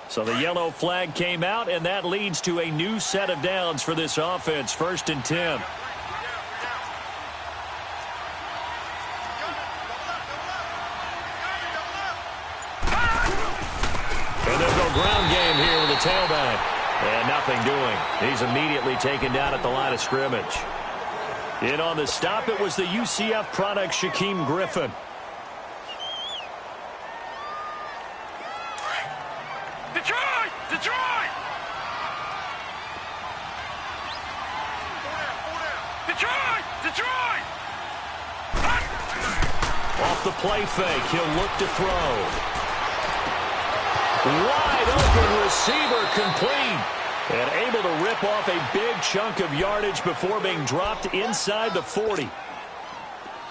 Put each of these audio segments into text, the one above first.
So the yellow flag came out, and that leads to a new set of downs for this offense. 1st and 10. And they'll go ground game here with the tailback. And nothing doing. He's immediately taken down at the line of scrimmage. In on the stop, it was the UCF product, Shaquem Griffin. Detroit! Detroit! Detroit! Detroit! Off the play fake, he'll look to throw. Wide open receiver, complete. And able to rip off a big chunk of yardage before being dropped inside the 40.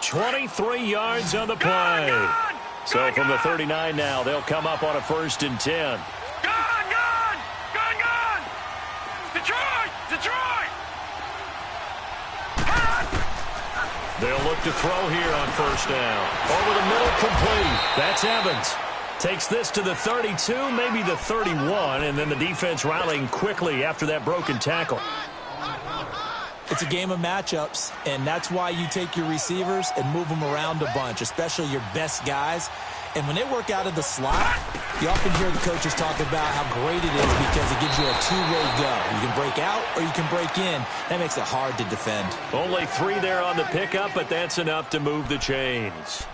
23 yards on the play. So from the 39 now, they'll come up on a 1st and 10. Detroit! Detroit! They'll look to throw here on 1st down. Over the middle, complete. That's Evans. Takes this to the 32, maybe the 31, and then the defense rallying quickly after that broken tackle. It's a game of matchups, and that's why you take your receivers and move them around a bunch, especially your best guys. And when they work out of the slot, you often hear the coaches talk about how great it is because it gives you a two-way go. You can break out or you can break in. That makes it hard to defend. Only 3 there on the pickup, but that's enough to move the chains.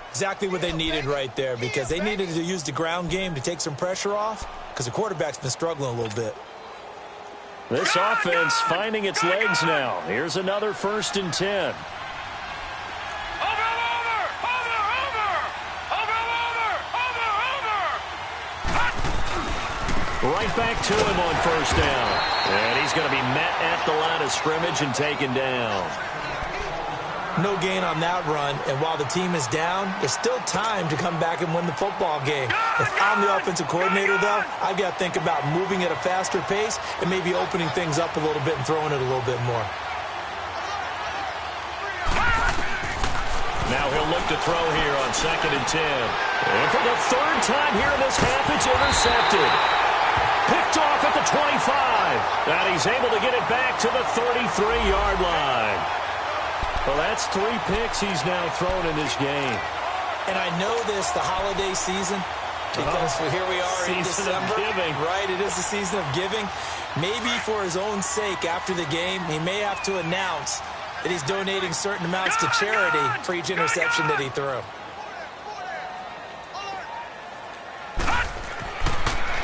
Exactly what they needed right there because they needed to use the ground game to take some pressure off because the quarterback's been struggling a little bit. This offense finding its legs now. Here's another 1st and 10. Right back to him on 1st down. And he's going to be met at the line of scrimmage and taken down. No gain on that run, and while the team is down, there's still time to come back and win the football game. If I'm the offensive coordinator, though, I've got to think about moving at a faster pace and maybe opening things up a little bit and throwing it a little bit more. Now he'll look to throw here on 2nd and 10. And for the 3rd time here in this half, it's intercepted. Picked off at the 25. And he's able to get it back to the 33-yard line. Well, that's 3 picks he's now thrown in this game. And I know this, the holiday season, because here we are in December. Season of giving. Right, it is the season of giving. Maybe for his own sake after the game, he may have to announce that he's donating certain amounts to charity for each interception that he threw.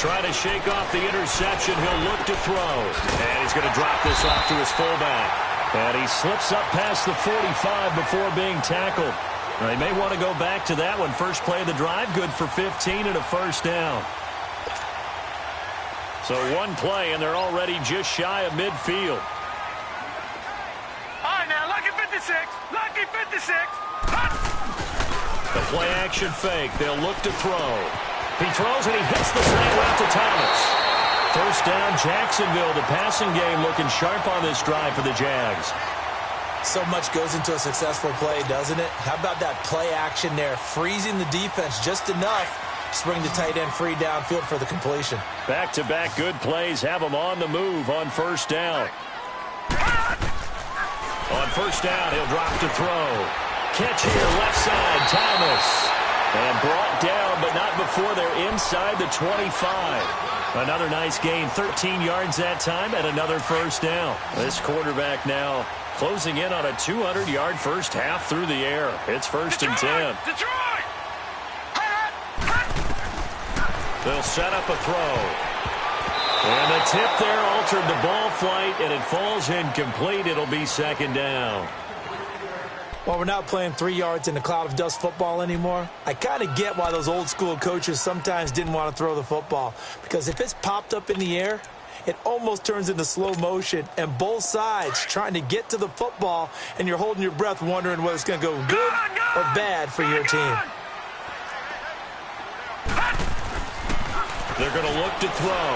Try to shake off the interception. He'll look to throw. And he's going to drop this off to his fullback. And he slips up past the 45 before being tackled. They may want to go back to that one. First play of the drive, good for 15 and a 1st down. So 1 play, and they're already just shy of midfield. All right, now, lucky 56. Lucky 56. The play action fake. They'll look to throw. He throws, and he hits the slant route to Thomas. 1st down, Jacksonville. The passing game looking sharp on this drive for the Jags. So much goes into a successful play, doesn't it? How about that play action there? Freezing the defense just enough to bring the tight end free downfield for the completion. Back-to-back good plays have them on the move on 1st down. On 1st down, he'll drop to throw. Catch here, left side, Thomas. And brought down, but not before they're inside the 25. Another nice gain, 13 yards that time, and another 1st down. This quarterback now closing in on a 200-yard first half through the air. It's 1st and 10. Detroit! They'll set up a throw. And the tip there altered the ball flight, and it falls incomplete. It'll be 2nd down. Well, we're not playing 3 yards in a cloud of dust football anymore. I kind of get why those old school coaches sometimes didn't want to throw the football. Because if it's popped up in the air, it almost turns into slow motion. And both sides trying to get to the football, and you're holding your breath wondering whether it's going to go good or bad for your team. They're going to look to throw.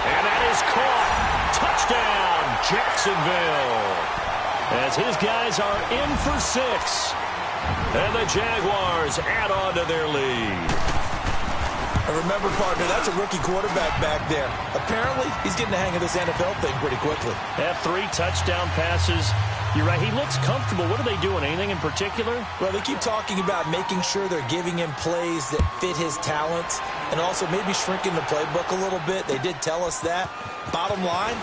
And that is caught. Touchdown, Jacksonville. As his guys are in for 6. And the Jaguars add on to their lead. And remember, partner, that's a rookie quarterback back there. Apparently, he's getting the hang of this NFL thing pretty quickly. Have 3 touchdown passes. You're right, he looks comfortable. What are they doing? Anything in particular? Well, they keep talking about making sure they're giving him plays that fit his talents and also maybe shrinking the playbook a little bit. They did tell us that. Bottom line,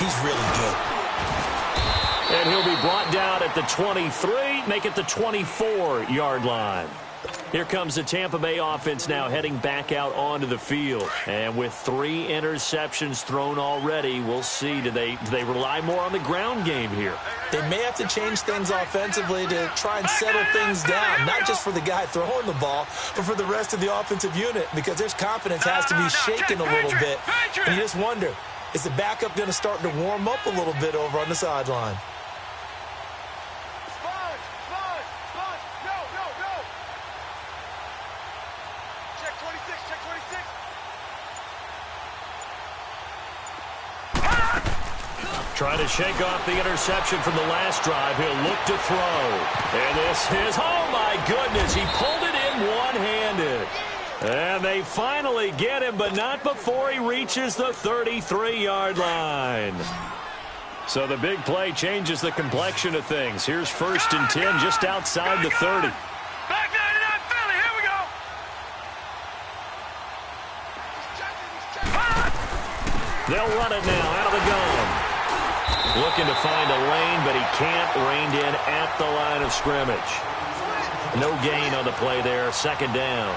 he's really good. And he'll be brought down at the 23, make it the 24-yard line. Here comes the Tampa Bay offense now heading back out onto the field. And with 3 interceptions thrown already, we'll see. Do they rely more on the ground game here? They may have to change things offensively to try and settle things down, not just for the guy throwing the ball, but for the rest of the offensive unit, because their confidence has to be shaken a little bit. And you just wonder, is the backup going to start to warm up a little bit over on the sideline? Trying to shake off the interception from the last drive. He'll look to throw. And this is, oh my goodness, he pulled it in one-handed. And they finally get him, but not before he reaches the 33-yard line. So the big play changes the complexion of things. Here's 1st and 10 just outside the 30. Back 99 Philly, here we go. They'll run it now out of the gun. Looking to find a lane, but he can't. Reined in at the line of scrimmage. No gain on the play there. 2nd down.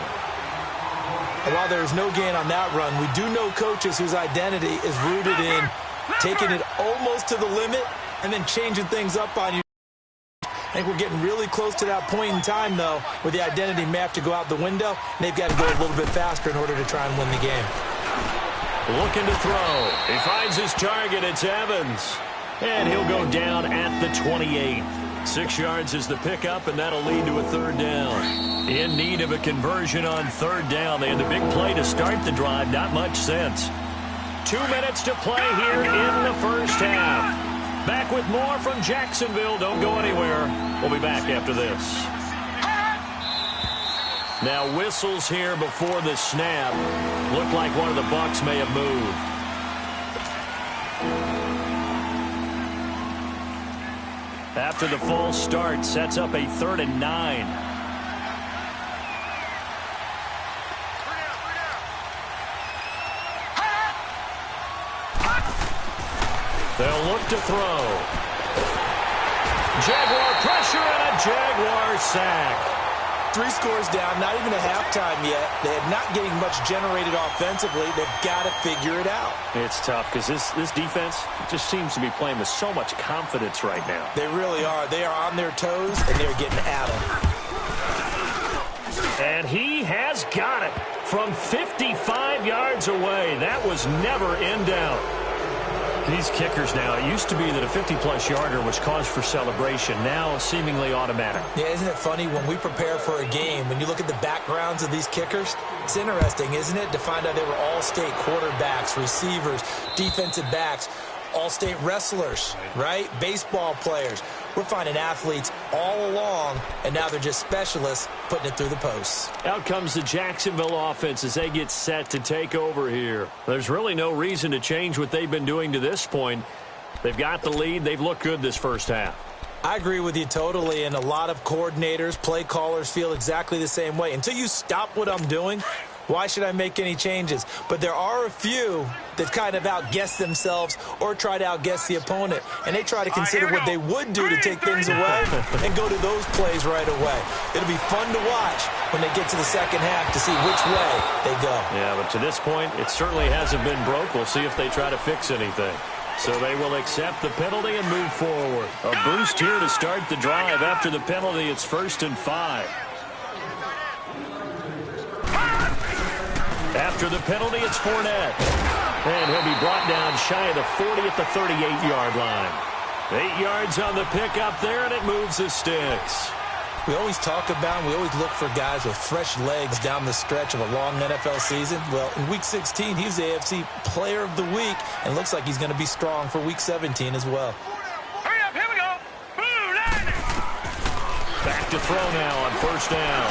And while there's no gain on that run, we do know coaches whose identity is rooted in taking it almost to the limit and then changing things up on you. I think we're getting really close to that point in time, though, where the identity may have to go out the window, and they've got to go a little bit faster in order to try and win the game. Looking to throw. He finds his target. It's Evans. And he'll go down at the 28. 6 yards is the pickup, and that'll lead to a 3rd down. In need of a conversion on 3rd down. They had the big play to start the drive. Not much sense. 2 minutes to play here in the first half. Back with more from Jacksonville. Don't go anywhere. We'll be back after this. Now whistles here before the snap. Looked like one of the Bucs may have moved. After the false start, sets up a 3rd and 9. They'll look to throw. Jaguar pressure and a Jaguar sack. 3 scores down, not even a halftime yet. They're not getting much generated offensively. They've got to figure it out. It's tough because this defense just seems to be playing with so much confidence right now. They really are. They are on their toes, and they're getting at them. And he has got it from 55 yards away. That was never in doubt. These kickers now, it used to be that a 50-plus yarder was cause for celebration. Now seemingly automatic. Yeah, isn't it funny when we prepare for a game, when you look at the backgrounds of these kickers, it's interesting, isn't it, to find out they were all-state quarterbacks, receivers, defensive backs, all-state wrestlers, right? Baseball players. We're finding athletes all along, and now they're just specialists putting it through the posts. Out comes the Jacksonville offense as they get set to take over here. There's really no reason to change what they've been doing to this point. They've got the lead. They've looked good this first half. I agree with you totally, and a lot of coordinators, play callers feel exactly the same way. Until you stop what I'm doing, why should I make any changes? But there are a few that kind of outguess themselves or try to outguess the opponent, and they try to consider what they would do to take things away and go to those plays right away. It'll be fun to watch when they get to the second half to see which way they go. Yeah, but to this point, it certainly hasn't been broke. We'll see if they try to fix anything. So they will accept the penalty and move forward. A boost here to start the drive. After the penalty, it's 1st and 5. After the penalty, it's Fournette. And he'll be brought down shy of the 40 at the 38-yard line. 8 yards on the pickup there, and it moves the sticks. We always talk about, we always look for guys with fresh legs down the stretch of a long NFL season. Well, in Week 16, he was the AFC Player of the Week, and looks like he's going to be strong for Week 17 as well. Hurry up, here we go. Boom, Back to throw now on 1st down.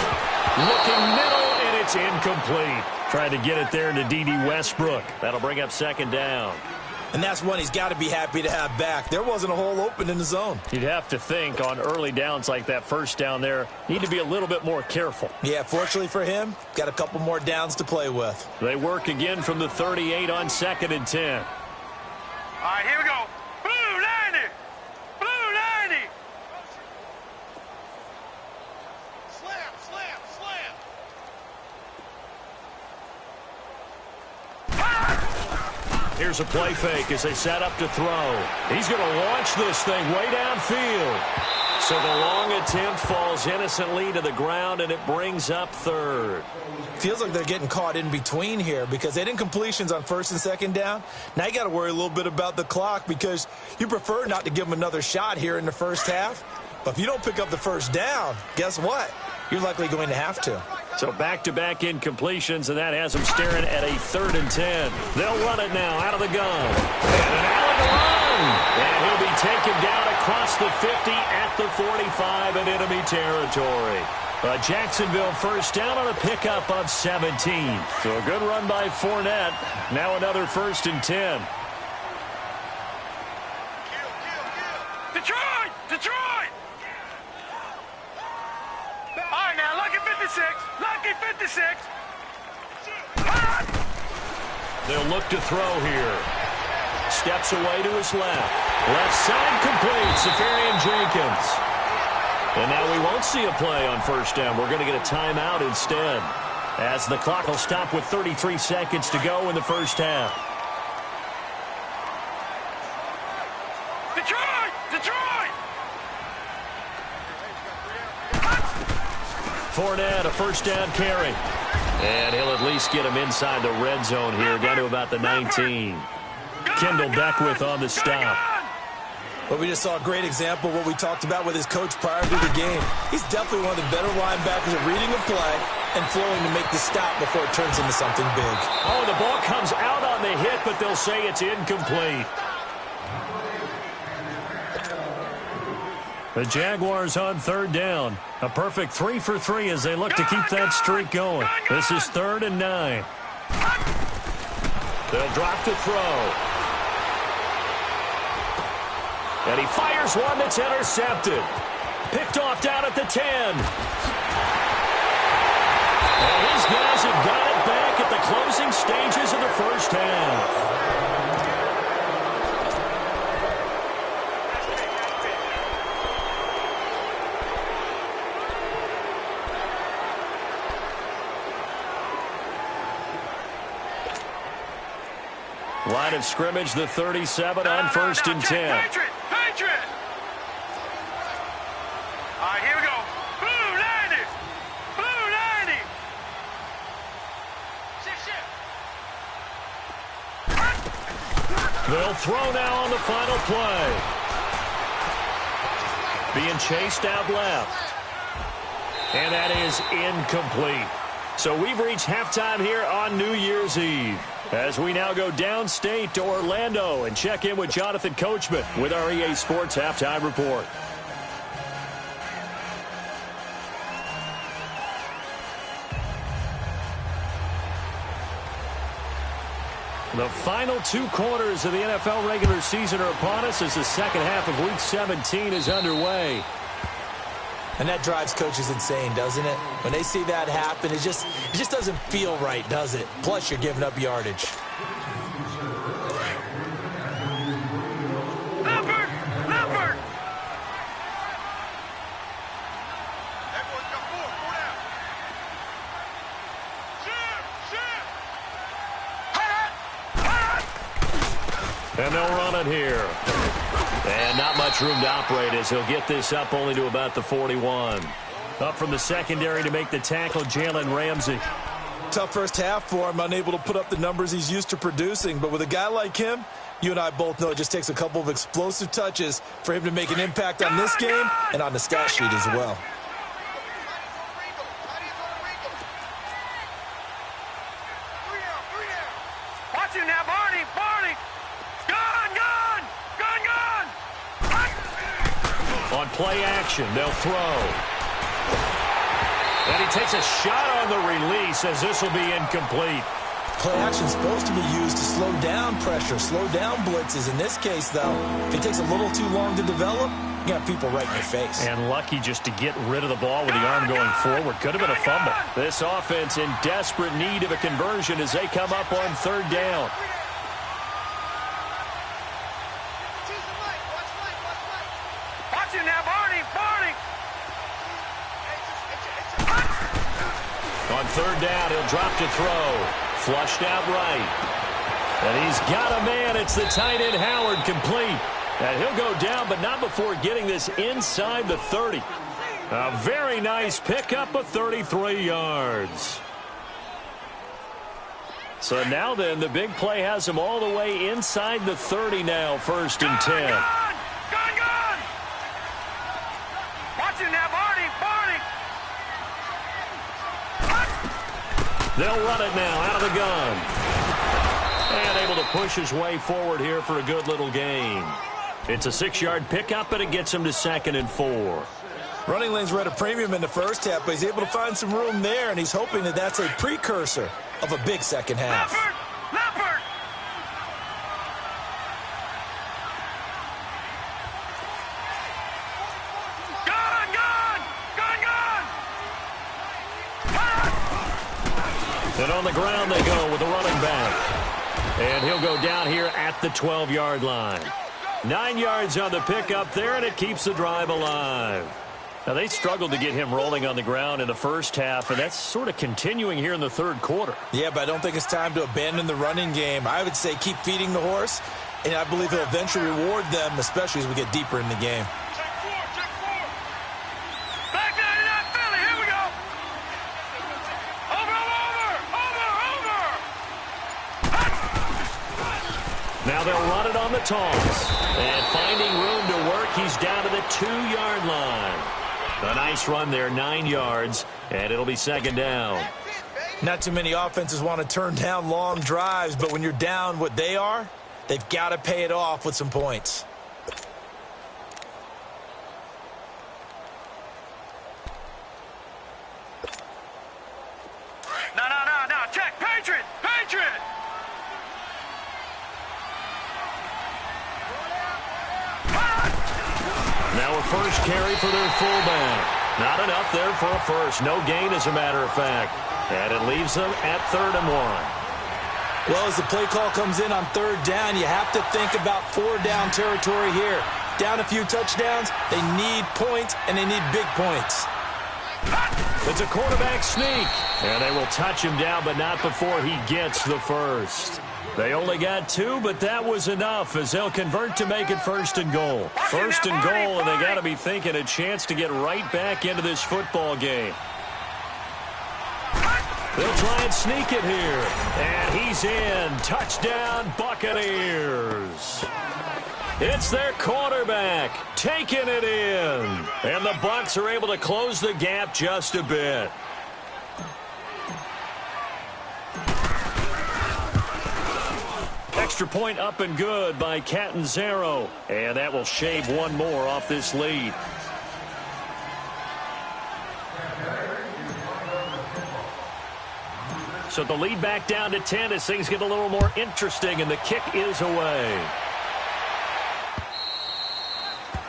Looking middle, and And it's incomplete. Trying to get it there to D.D. Westbrook. That'll bring up second down. And that's one he's got to be happy to have back. There wasn't a hole open in the zone. You'd have to think on early downs like that first down there, need to be a little bit more careful. Yeah, fortunately for him, got a couple more downs to play with. They work again from the 38 on 2nd and 10. All right, here we go. Blue 90. Blue 90. Slam, slam, slam. Here's a play fake as they set up to throw. He's going to launch this thing way downfield. So the long attempt falls innocently to the ground, and it brings up third. Feels like they're getting caught in between here because they didn't completions on 1st and 2nd down. Now you got to worry a little bit about the clock because you prefer not to give them another shot here in the first half. But if you don't pick up the first down, guess what? You're likely going to have to. So back-to-back incompletions, and that has them staring at a 3rd and 10. They'll run it now out of the gun. And an Allen run! And he'll be taken down across the 50 at the 45 in enemy territory. A Jacksonville first down on a pickup of 17. So a good run by Fournette. Now another 1st and 10. Detroit! Detroit! All right, now, lucky 56. Lucky 56. They'll look to throw here. Steps away to his left. Left side complete. Safarian Jenkins. And now we won't see a play on first down. We're going to get a timeout instead, as the clock will stop with 33 seconds to go in the first half. Detroit! Detroit! Fournette, a first down carry. And he'll at least get him inside the red zone here, down to about the 19. Kendall Beckwith on the stop. But we just saw a great example of what we talked about with his coach prior to the game. He's definitely one of the better linebackers at reading a play and flowing to make the stop before it turns into something big. Oh, the ball comes out on the hit, but they'll say it's incomplete. The Jaguars on 3rd down. A perfect 3 for 3 as they look to keep that streak going. This is 3rd and 9. They'll drop to throw. And he fires one that's intercepted. Picked off down at the 10. And his guys have got it back at the closing stages of the first half. Line of scrimmage, the 37 on 1st and 10. Patriot! Patriot! All right, here we go. Blue 90! Blue 90! They'll throw now on the final play. Being chased out left. And that is incomplete. So we've reached halftime here on New Year's Eve, as we now go downstate to Orlando and check in with Jonathan Coachman with our EA Sports Halftime Report. The final 2 quarters of the NFL regular season are upon us as the second half of Week 17 is underway. And that drives coaches insane, doesn't it? When they see that happen, it just doesn't feel right, does it? Plus, you're giving up yardage. Leopard! Leopard! Everyone come forward. 4 down. Shoot! Shoot! And they'll run it here. And not much room to operate as he'll get this up only to about the 41. Up from the secondary to make the tackle, Jalen Ramsey. Tough first half for him, unable to put up the numbers he's used to producing. But with a guy like him, you and I both know it just takes a couple of explosive touches for him to make an impact on this game and on the stat sheet as well. Watch him now, Barney! Barney! Gone! Gone! Gone! Gone! On play action, they'll throw. And he takes a shot on the release as this will be incomplete. Play action is supposed to be used to slow down pressure, slow down blitzes. In this case, though, if it takes a little too long to develop, you got people right in your face. And lucky just to get rid of the ball with the arm going forward. Could have been a fumble. This offense in desperate need of a conversion as they come up on third down. Watch it now, Barney. On third down, he'll drop to throw. Flushed out right. And he's got a man. It's the tight end, Howard, complete. And he'll go down, but not before getting this inside the 30. A very nice pickup of 33 yards. So now then, the big play has him all the way inside the 30 now, 1st and 10. Gone! Watch it now, Barney. They'll run it now out of the gun. And able to push his way forward here for a good little gain. It's a 6-yard pickup, and it gets him to 2nd and 4. Running lanes were at a premium in the first half, but he's able to find some room there, and he's hoping that that's a precursor of a big second half. Leopard! And on the ground they go with the running back. And he'll go down here at the 12-yard line. 9 yards on the pickup there, and it keeps the drive alive. Now, they struggled to get him rolling on the ground in the first half, and that's sort of continuing here in the third quarter. Yeah, but I don't think it's time to abandon the running game. I would say keep feeding the horse, and I believe he'll eventually reward them, especially as we get deeper in the game. Now they'll run it on the toss. And finding room to work, he's down to the 2-yard line. A nice run there, 9 yards, and it'll be 2nd down. Not too many offenses want to turn down long drives, but when you're down what they are, they've got to pay it off with some points. No. Check. Patriot! Now a first carry for their fullback. Not enough there for a first. No gain, as a matter of fact. And it leaves them at 3rd and 1. Well, as the play call comes in on 3rd down, you have to think about 4-down territory here. Down a few touchdowns, they need points, and they need big points. It's a quarterback sneak. And they will touch him down, but not before he gets the first. They only got 2, but that was enough as they'll convert to make it 1st and goal. 1st and goal, and they got to be thinking a chance to get right back into this football game. They'll try and sneak it here. And he's in. Touchdown, Buccaneers. It's their quarterback taking it in. And the Bucs are able to close the gap just a bit. Extra point up and good by Catanzaro. And that will shave one more off this lead. So the lead back down to 10 as things get a little more interesting, and the kick is away.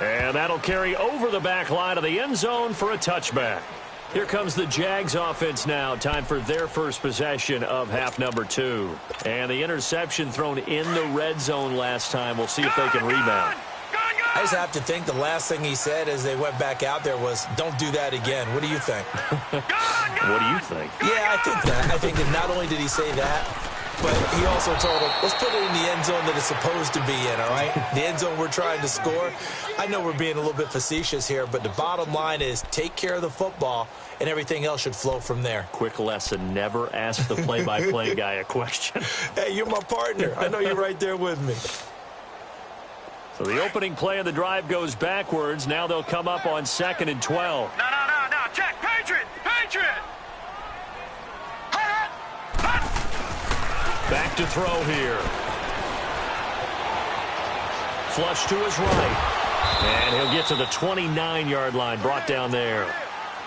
And that'll carry over the back line of the end zone for a touchback. Here comes the Jags offense now. Time for their first possession of half number 2. And the interception thrown in the red zone last time. We'll see if they can rebound. I just have to think the last thing he said as they went back out there was, don't do that again. What do you think? What do you think? Yeah, I think that. I think that not only did he say that, but he also told him, let's put it in the end zone that it's supposed to be in, all right? The end zone we're trying to score. I know we're being a little bit facetious here, but the bottom line is take care of the football, and everything else should flow from there. Quick lesson, never ask the play-by-play guy a question. Hey, you're my partner. I know you're right there with me. So the opening play of the drive goes backwards. Now they'll come up on 2nd and 12. No. Check. Patriot! Back to throw here. Flush to his right. And he'll get to the 29-yard line, brought down there.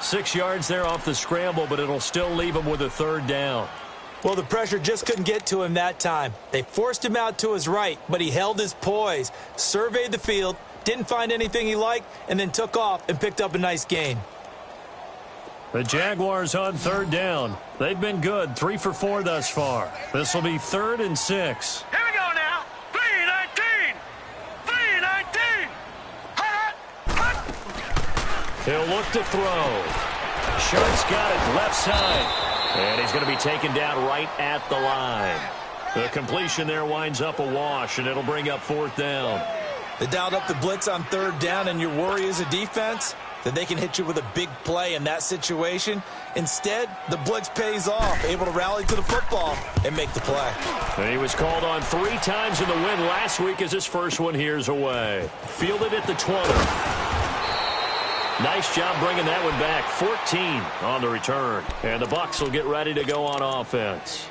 6 yards there off the scramble, but it'll still leave him with a third down. Well, the pressure just couldn't get to him that time. They forced him out to his right, but he held his poise, surveyed the field, didn't find anything he liked, and then took off and picked up a nice gain. The Jaguars on third down. They've been good, 3 for 4 thus far. This will be 3rd and 6. Here we go now. 3-19. 3-19. Hut, hut. He'll look to throw. Sharp's got it left side. And he's going to be taken down right at the line. The completion there winds up a wash, and it'll bring up 4th down. They dialed up the blitz on third down, and your worry as a defense that they can hit you with a big play in that situation. Instead, the blitz pays off, able to rally to the football and make the play. And he was called on 3 times in the win last week as his first one here's away. Fielded at the 20. Nice job bringing that one back. 14 on the return. And the Bucs will get ready to go on offense.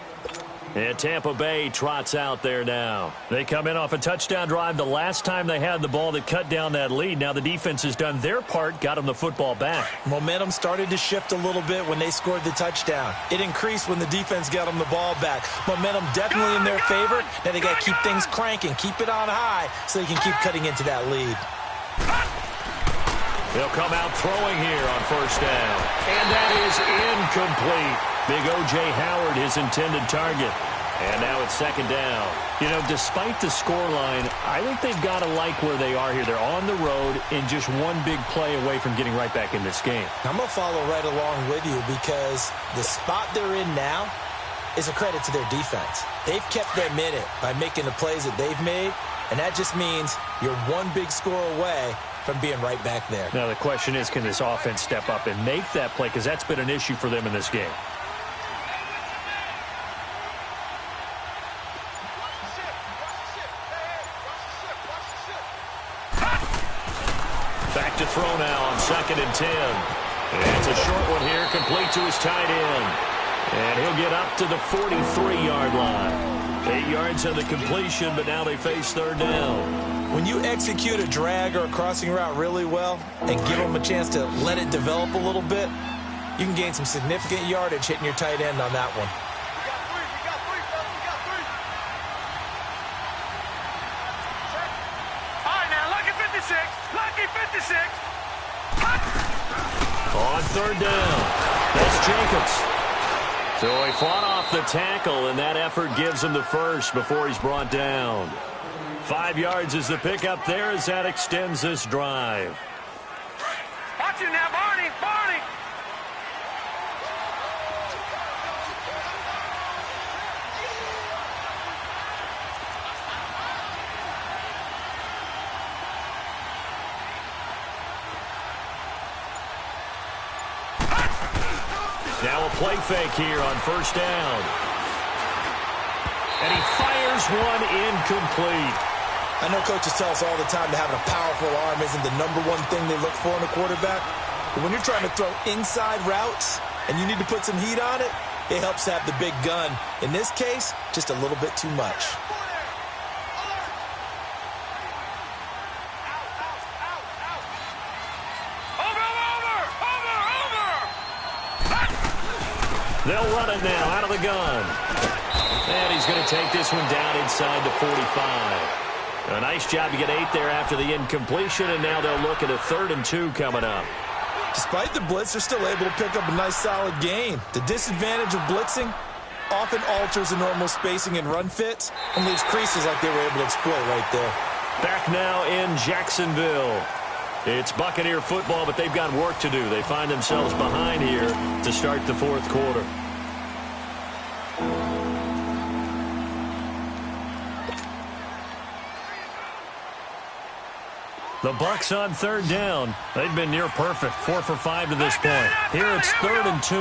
And Tampa Bay trots out there now. They come in off a touchdown drive the last time they had the ball that cut down that lead. Now the defense has done their part, got them the football back. Momentum started to shift a little bit when they scored the touchdown. It increased when the defense got them the ball back. Momentum definitely in their favor. Now they got to keep things cranking, keep it on high so they can keep cutting into that lead. They'll come out throwing here on first down. And that is incomplete. Big O.J. Howard, his intended target. And now it's 2nd down. You know, despite the scoreline, I think they've got to like where they are here. They're on the road and just one big play away from getting right back in this game. I'm going to follow right along with you because the spot they're in now is a credit to their defense. They've kept them in it by making the plays that they've made, and that just means you're one big score away from being right back there. Now the question is, can this offense step up and make that play? Because that's been an issue for them in this game. Back to throw now on 2nd and 10. And it's a short one here, complete to his tight end. And he'll get up to the 43-yard line. 8 yards on the completion, but now they face 3rd down. When you execute a drag or a crossing route really well and give them a chance to let it develop a little bit, you can gain some significant yardage hitting your tight end on that one. All right, now, lucky 56. Lucky 56. On 3rd down, that's Jacobs. So he fought off the tackle, and that effort gives him the first before he's brought down. 5 yards is the pickup there as that extends this drive. Watch it now, Barney. Barney. Now a play fake here on first down. And he fires one incomplete. I know coaches tell us all the time that having a powerful arm isn't the #1 thing they look for in a quarterback. But when you're trying to throw inside routes and you need to put some heat on it, it helps to have the big gun. In this case, just a little bit too much. They'll run it now out of the gun. And he's going to take this one down inside the 45. A nice job to get 8 there after the incompletion, and now they'll look at a 3rd and 2 coming up. Despite the blitz, they're still able to pick up a nice solid gain. The disadvantage of blitzing often alters the normal spacing and run fits and leaves creases like they were able to exploit right there. Back now in Jacksonville. It's Buccaneer football, but they've got work to do. They find themselves behind here to start the 4th quarter. The Bucs on 3rd down. They've been near perfect, 4 for 5 to this point. Here it's 3rd and 2.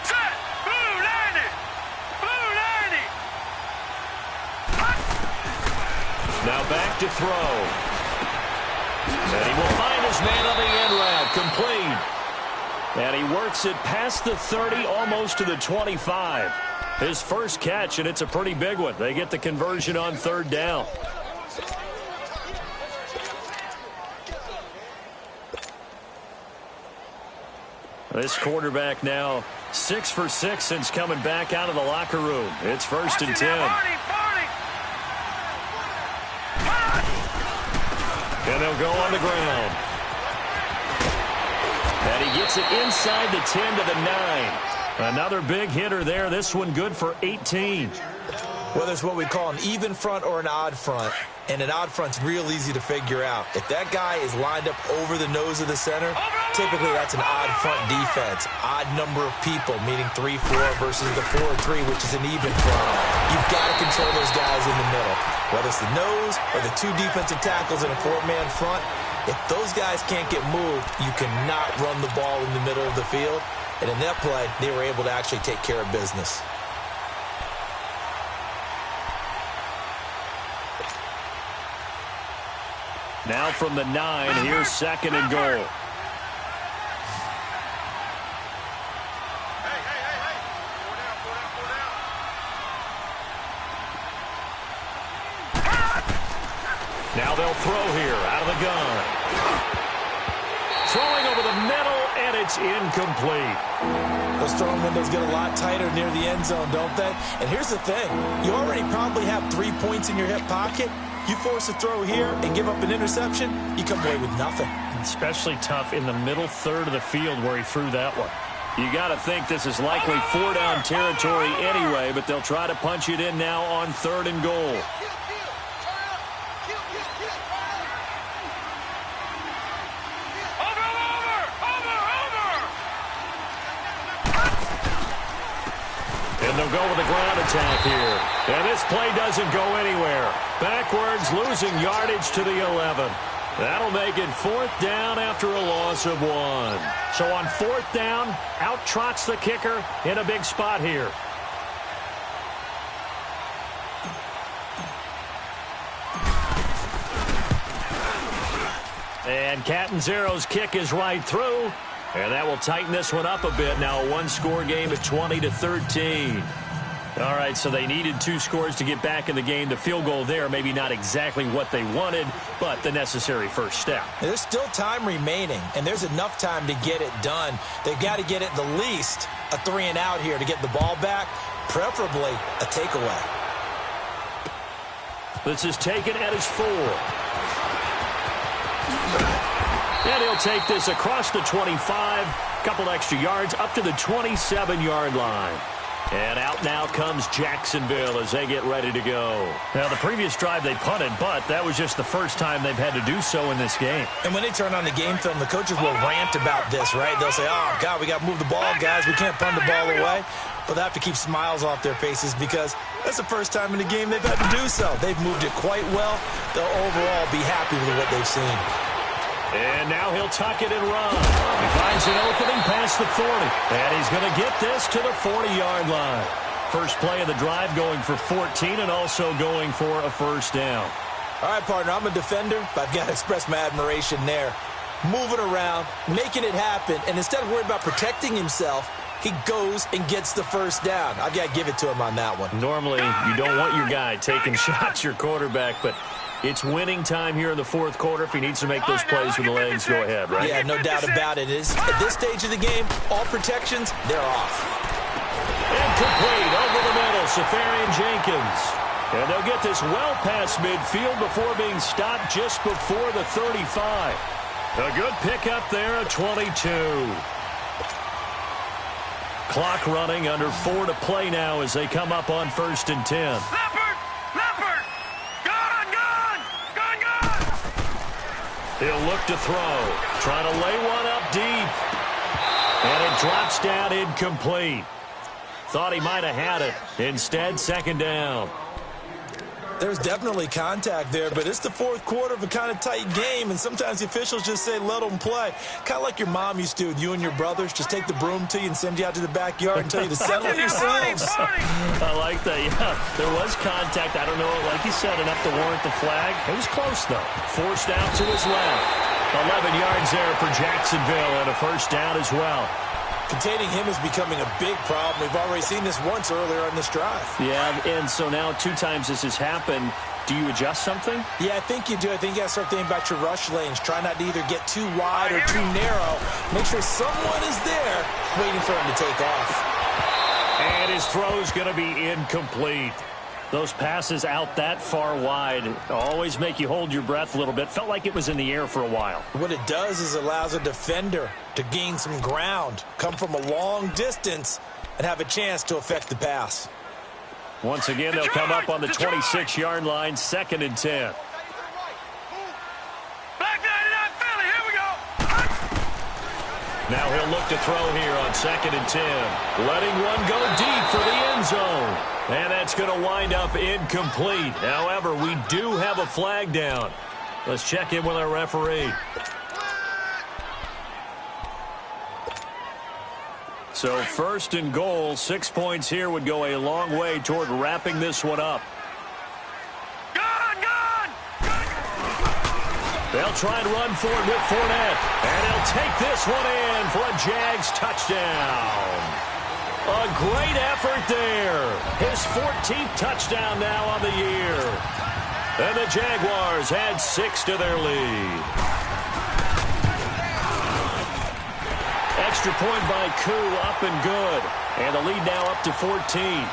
Set. Blue 90. Blue 90. Now back to throw. And he will find his man on the end route, complete. And he works it past the 30, almost to the 25. His first catch, and it's a pretty big one. They get the conversion on 3rd down. This quarterback now 6 for 6 since coming back out of the locker room. It's 1st and 10. And they'll go on the ground. And he gets it inside the 10 to the 9. Another big hitter there. This one good for 18. Whether it's what we call an even front or an odd front, and an odd front's real easy to figure out. If that guy is lined up over the nose of the center, typically that's an odd front defense. Odd number of people, meaning 3-4 versus the 4-3, which is an even front. You've got to control those guys in the middle. Whether it's the nose or the 2 defensive tackles in a 4-man front, if those guys can't get moved, you cannot run the ball in the middle of the field. And in that play, they were able to actually take care of business. Now from the 9, here's 2nd and goal. Now they'll throw here out of the gun. Throwing over the middle, and it's incomplete. Those throwing windows get a lot tighter near the end zone, don't they? And here's the thing. You already probably have 3 points in your hip pocket. You force a throw here and give up an interception, you come away with nothing. Especially tough in the middle third of the field where he threw that one. You got to think this is likely 4-down territory anyway, but they'll try to punch it in now on 3rd and goal. And they'll go with a ground attack here. And this play doesn't go anywhere. Backwards, losing yardage to the 11. That'll make it 4th down after a loss of 1. So on 4th down, out trots the kicker in a big spot here. And Catanzaro's kick is right through. And that will tighten this one up a bit. Now a 1-score game at 20-13. All right, so they needed 2 scores to get back in the game. The field goal there, maybe not exactly what they wanted, but the necessary first step. There's still time remaining, and there's enough time to get it done. They've got to get at the least a 3-and-out here to get the ball back, preferably a takeaway. This is taken at his 4. And he'll take this across the 25, couple extra yards up to the 27-yard line. And out now comes Jacksonville as they get ready to go. Now, the previous drive they punted, but that was just the first time they've had to do so in this game. And when they turn on the game film, the coaches will rant about this, right? They'll say, oh, God, we got to move the ball, guys. We can't punt the ball away. But they have to keep smiles off their faces because that's the first time in the game they've had to do so. They've moved it quite well. They'll overall be happy with what they've seen. And now he'll tuck it and run. He finds an opening past the 40. And he's going to get this to the 40-yard line. First play of the drive going for 14 and also going for a first down. All right, partner, I'm a defender, but I've got to express my admiration there. Moving around, making it happen, and instead of worrying about protecting himself, he goes and gets the first down. I've got to give it to him on that one. Normally, you don't want your guy taking shots, your quarterback, but it's winning time here in the 4th quarter. If he needs to make those plays with the legs, go ahead, right? Yeah, no doubt about it. At this stage of the game, all protections, they're off. Incomplete over the middle, Safarian Jenkins. And they'll get this well past midfield before being stopped just before the 35. A good pickup there at 22. Clock running, under 4 to play now as they come up on 1st and 10. Leopard! Gone! He'll look to throw. Trying to lay one up deep. And it drops down incomplete. Thought he might have had it. Instead, 2nd down. There's definitely contact there, but it's the 4th quarter of a kind of tight game, and sometimes the officials just say, let them play. Kind of like your mom used to with you and your brothers. Just take the broom to you and send you out to the backyard and tell you to settle it yourselves. I like that, yeah. There was contact. I don't know, like you said, enough to warrant the flag. It was close, though. Forced out to his left. 11 yards there for Jacksonville and a first down as well. Containing him is becoming a big problem. We've already seen this once earlier on this drive. Yeah, and so now 2 times this has happened. do you adjust something? Yeah, I think you do. I think you got to start thinking about your rush lanes. Try not to either get too wide or too narrow. Make sure someone is there waiting for him to take off. And his throw's going to be incomplete. Those passes out that far wide always make you hold your breath a little bit. Felt like it was in the air for a while. What it does is it allows a defender to gain some ground, come from a long distance, and have a chance to affect the pass. Once again, they'll come up on the 26-yard line, 2nd and 10. Black 99 Philly, here we go. Now he'll look to throw here on 2nd and 10. Letting one go deep for the end zone. And that's going to wind up incomplete. However, we do have a flag down. Let's check in with our referee. So 1st and goal, 6 points here would go a long way toward wrapping this one up. Gone! They'll try and run for it with Fournette. And he'll take this one in for a Jags touchdown. A great effort there. His 14th touchdown now on the year. And the Jaguars add 6 to their lead. Extra point by Koo, up and good. And the lead now up to 14.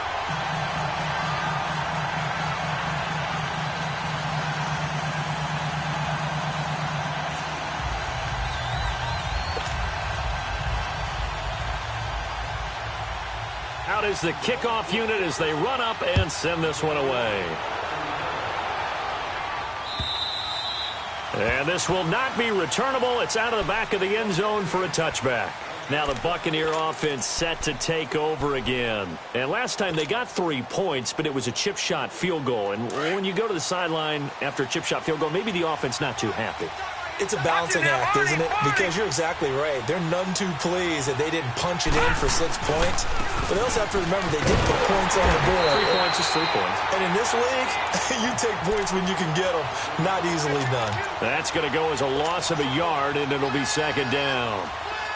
Out is the kickoff unit as they run up and send this one away. And this will not be returnable. It's out of the back of the end zone for a touchback. Now the Buccaneer offense set to take over again. And last time they got 3 points, but it was a chip shot field goal. And when you go to the sideline after a chip shot field goal, maybe the offense not too happy. It's a balancing act, isn't it? Because you're exactly right. They're none too pleased that they didn't punch it in for 6 points. But they also have to remember they did put points on the board. 3 points is 3 points. And in this league, you take points when you can get them. Not easily done. That's going to go as a loss of a yard, and it'll be 2nd down.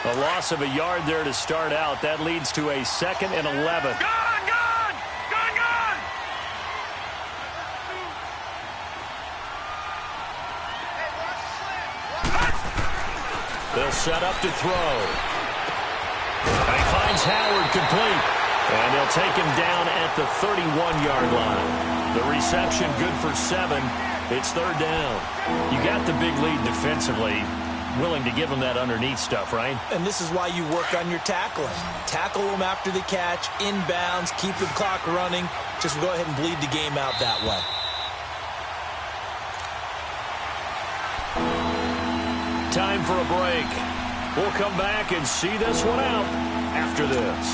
A loss of a yard there to start out. That leads to a 2nd and 11. Gone! They'll set up to throw. And he finds Howard complete. And they'll take him down at the 31-yard line. The reception good for 7. It's 3rd down. You got the big lead defensively. Willing to give them that underneath stuff, right? And this is why you work on your tackling. Tackle them after the catch, inbounds, keep the clock running. Just go ahead and bleed the game out that way. Time for a break. We'll come back and see this one out after this.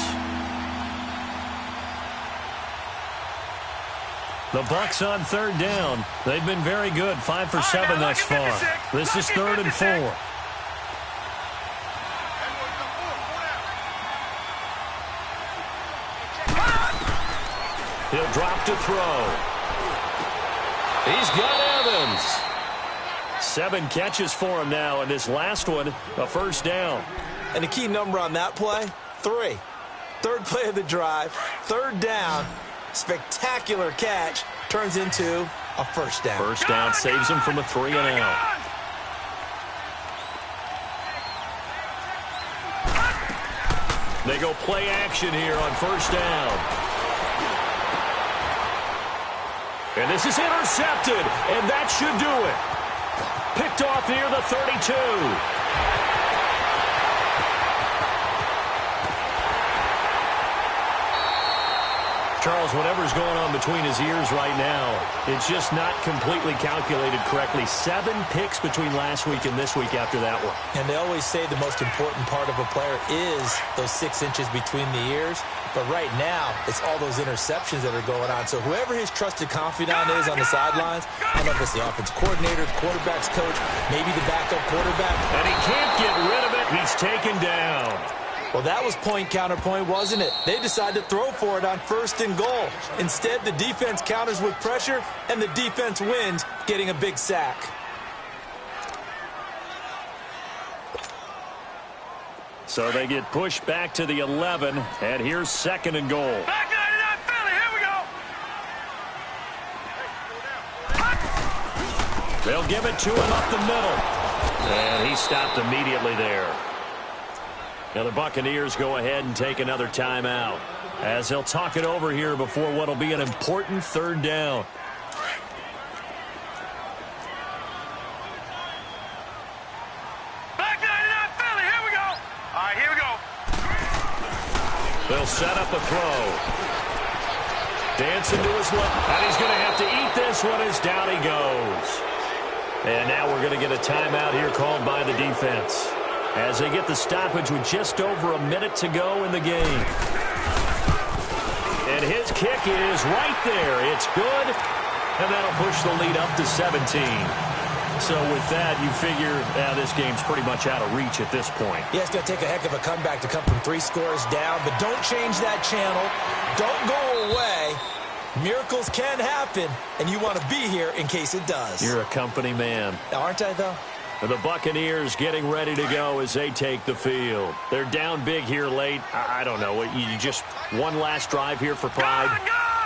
The Bucs on 3rd down. They've been very good, 5 for 7 thus far. This is 3rd and 4. He'll drop to throw. He's got Evans. 7 catches for him now, and this last one, a 1st down. And the key number on that play, 3. 3rd play of the drive, 3rd down, spectacular catch, turns into a 1st down. 1st down saves him from a 3 and out. They go play action here on 1st down. And this is intercepted, and that should do it. Picked off near the 32. Charles, whatever's going on between his ears right now, it's just not completely calculated correctly. 7 picks between last week and this week after that one. And they always say the most important part of a player is those 6 inches between the ears. But right now, it's all those interceptions that are going on. So whoever his trusted confidant is on the sidelines, I don't know if it's the offensive coordinator, the quarterback's coach, maybe the backup quarterback. And he can't get rid of it. He's taken down. Well, that was point counterpoint, wasn't it? They decided to throw for it on 1st and goal. Instead, the defense counters with pressure, and the defense wins, getting a big sack. So they get pushed back to the 11, and here's 2nd and goal. Back 99 Philly, here we go. They'll give it to him up the middle. And he stopped immediately there. Now the Buccaneers go ahead and take another timeout as they'll talk it over here before what will be an important third down. Back 99 Philly, here we go. All right, here we go. They'll set up a throw. Dancing to his left. And he's going to have to eat this one as down he goes. And now we're going to get a timeout here called by the defense as they get the stoppage with just over a minute to go in the game. And his kick is right there. It's good. And that'll push the lead up to 17. So with that, you figure this game's pretty much out of reach at this point. Yeah, it's going to take a heck of a comeback to come from 3 scores down. But don't change that channel. Don't go away. Miracles can happen, and you want to be here in case it does. You're a company man. Aren't I, though? The Buccaneers getting ready to go as they take the field. They're down big here late. I don't know. You just one last drive here for pride.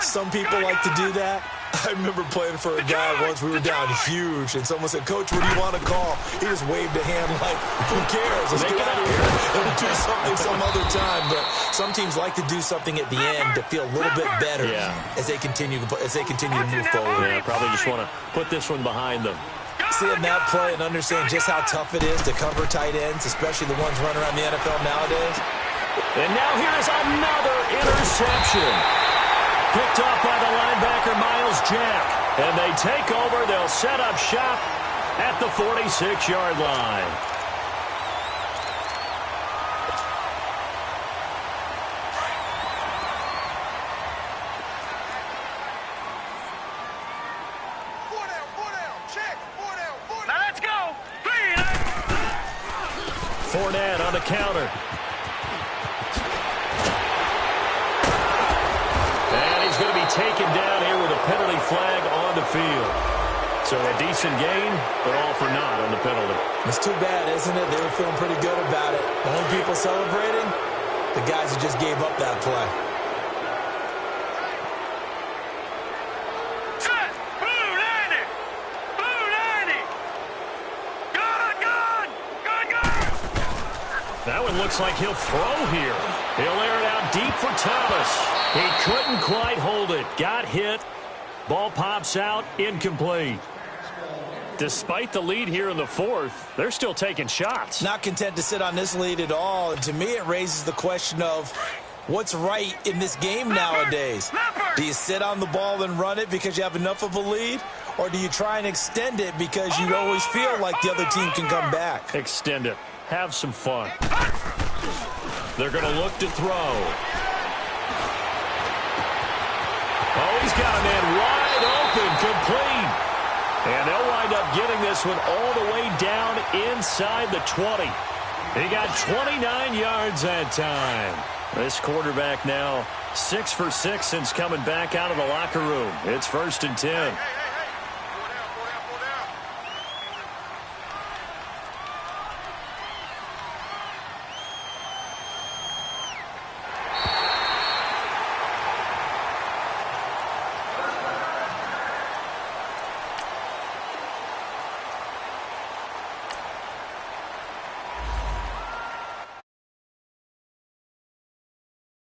Some people like to do that. I remember playing for a guy once. We were down huge, and someone said, "Coach, what do you want to call?" He just waved a hand like, "Who cares? Let's get out of here and do something some other time." But some teams like to do something at the end to feel a little bit better as they continue to move forward. Yeah, probably just want to put this one behind them. Seeing that play and understand just how tough it is to cover tight ends, especially the ones running around the NFL nowadays. And now here's another interception. Picked off by the linebacker, Miles Jack. And they take over. They'll set up shop at the 46-yard line. Now let's go. Fournette on the counter. Going to be taken down here with a penalty flag on the field. So a decent gain, but all for naught on the penalty. It's too bad, isn't it? They were feeling pretty good about it. The only people celebrating, the guys who just gave up that play. Set. Blue 90. Blue 90. Gun. That one looks like he'll throw here. He'll air it out deep for Thomas. He couldn't quite hold it. Got hit. Ball pops out. Incomplete. Despite the lead here in the fourth, they're still taking shots. Not content to sit on this lead at all. And to me, it raises the question of what's right in this game nowadays. Do you sit on the ball and run it because you have enough of a lead? Or do you try and extend it because you always feel like the other team can come back? Extend it. Have some fun. They're going to look to throw. Oh, he's got a man wide open, complete. And they'll wind up getting this one all the way down inside the 20. He got 29 yards that time. This quarterback now 6 for 6 since coming back out of the locker room. It's 1st and 10.